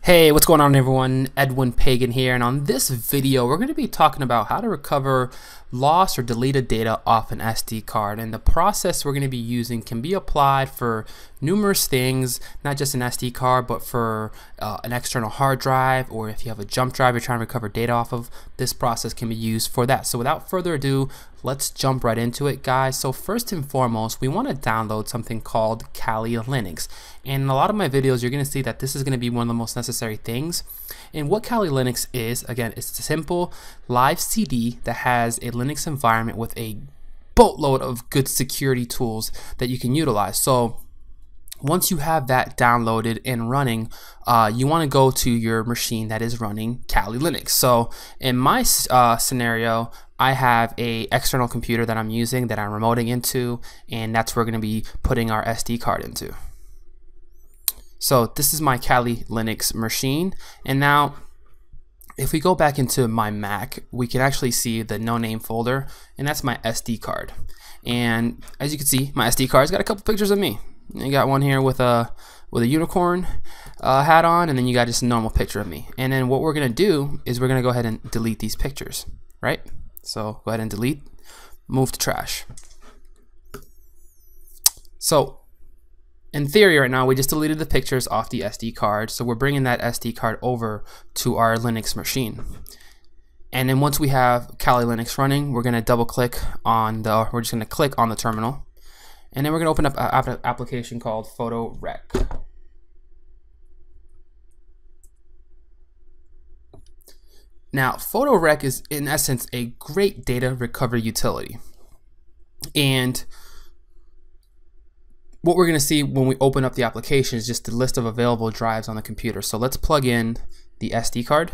Hey, what's going on everyone? Edwin Pagan here, and on this video we're going to be talking about how to recover lost or deleted data off an SD card. And the process we're going to be using can be applied for numerous things, not just an SD card, but for an external hard drive, or if you have a jump drive you're trying to recover data off of, this process can be used for that. So without further ado, let's jump right into it, guys. So first and foremost, we want to download something called Kali Linux. And in a lot of my videos, you're going to see that this is going to be one of the most necessary things. And what Kali Linux is, again, it's a simple live CD that has a Linux environment with a boatload of good security tools that you can utilize. So once you have that downloaded and running, you want to go to your machine that is running Kali Linux. So in my scenario, I have a external computer that I'm using that I'm remoting into, and that's where we're going to be putting our SD card into. So this is my Kali Linux machine, and now if we go back into my Mac, we can actually see the no name folder, and that's my SD card. And as you can see, my SD card's got a couple pictures of me. You got one here with a unicorn hat on, and then you got just a normal picture of me. And then what we're gonna do is we're gonna go ahead and delete these pictures, right? So go ahead and delete, move to trash. So in theory right now, we just deleted the pictures off the SD card, so we're bringing that SD card over to our Linux machine. And then once we have Kali Linux running, we're gonna double click on we're just gonna click on the terminal, and then we're gonna open up an application called Photo Rec. Now, Photo Rec is in essence a great data recovery utility, and what we're going to see when we open up the application is just the list of available drives on the computer. So let's plug in the SD card.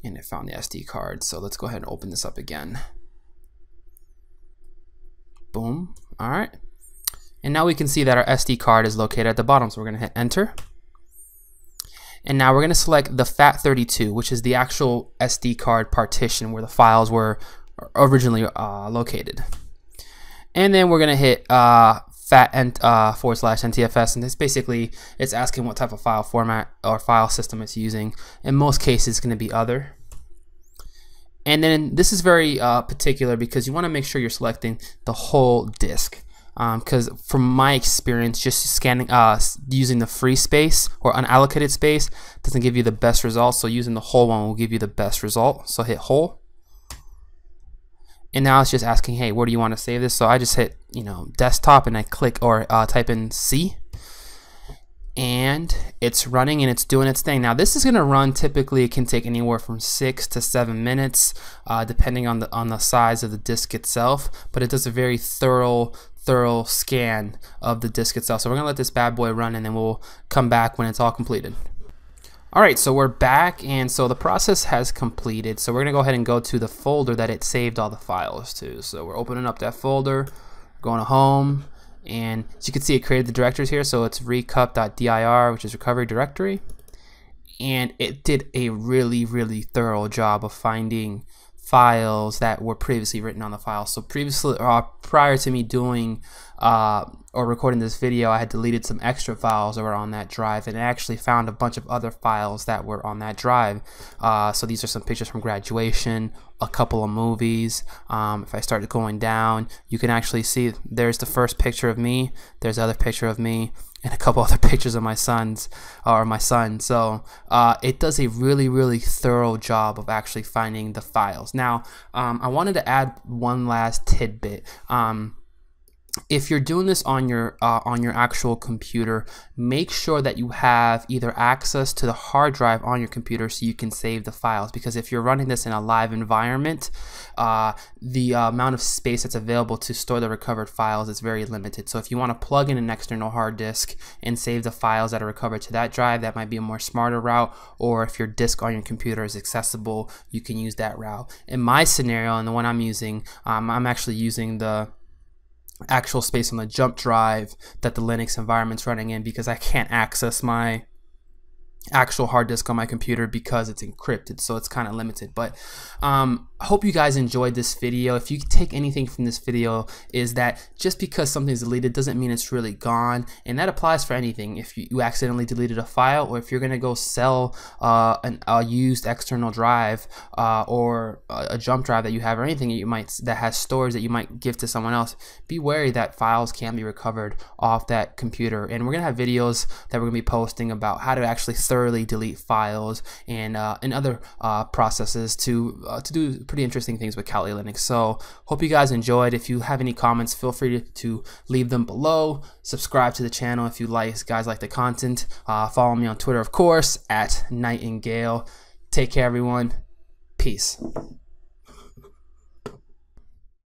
And it found the SD card. So let's go ahead and open this up again. Boom. All right. And now we can see that our SD card is located at the bottom. So we're going to hit enter. And now we're going to select the FAT32, which is the actual SD card partition where the files were originally located. And then we're gonna hit FAT/NTFS, and this basically it's asking what type of file format or file system it's using. In most cases it's going to be other. And then this is very particular because you want to make sure you're selecting the whole disk, because from my experience, just scanning using the free space or unallocated space doesn't give you the best result. So using the whole one will give you the best result. So hit whole. And now it's just asking, hey, where do you want to save this? So I just hit, desktop, and I click or type in C, and it's running and it's doing its thing. Now this is going to run. Typically, it can take anywhere from 6 to 7 minutes, depending on the size of the disk itself. But it does a very thorough scan of the disk itself. So we're gonna let this bad boy run, and then we'll come back when it's all completed. Alright, so we're back, and so the process has completed. So we're going to go ahead and go to the folder that it saved all the files to. So we're opening up that folder, going to home, and as you can see, it created the directories here. So it's recup.dir, which is recovery directory, and it did a really thorough job of finding files that were previously written on the file. So previously, prior to me doing or recording this video, I had deleted some extra files that were on that drive, and I actually found a bunch of other files that were on that drive. So these are some pictures from graduation, a couple of movies. If I start going down, you can actually see there's the first picture of me, there's the other picture of me, and a couple other pictures of my son. So it does a really thorough job of actually finding the files. Now I wanted to add one last tidbit. If you're doing this on your actual computer, make sure that you have either access to the hard drive on your computer so you can save the files, because if you're running this in a live environment, the amount of space that's available to store the recovered files is very limited. So if you want to plug in an external hard disk and save the files that are recovered to that drive, that might be a more smarter route. Or if your disk on your computer is accessible, you can use that route. In my scenario, and the one I'm using, I'm actually using the actual space on the jump drive that the Linux environment's running in, because I can't access my actual hard disk on my computer because it's encrypted, so it's kind of limited. But I hope you guys enjoyed this video. If you take anything from this video, is that just because something's deleted doesn't mean it's really gone, and that applies for anything. If you accidentally deleted a file, or if you're gonna go sell a used external drive or a jump drive that you have, or anything that has storage that you might give to someone else, be wary that files can be recovered off that computer. And we're gonna have videos that we're gonna be posting about how to actually thoroughly delete files and other processes to do pretty interesting things with Kali Linux. So hope you guys enjoyed. If you have any comments, feel free to leave them below. Subscribe to the channel if you guys like the content. Follow me on Twitter, of course, at Nightingale. Take care, everyone. Peace.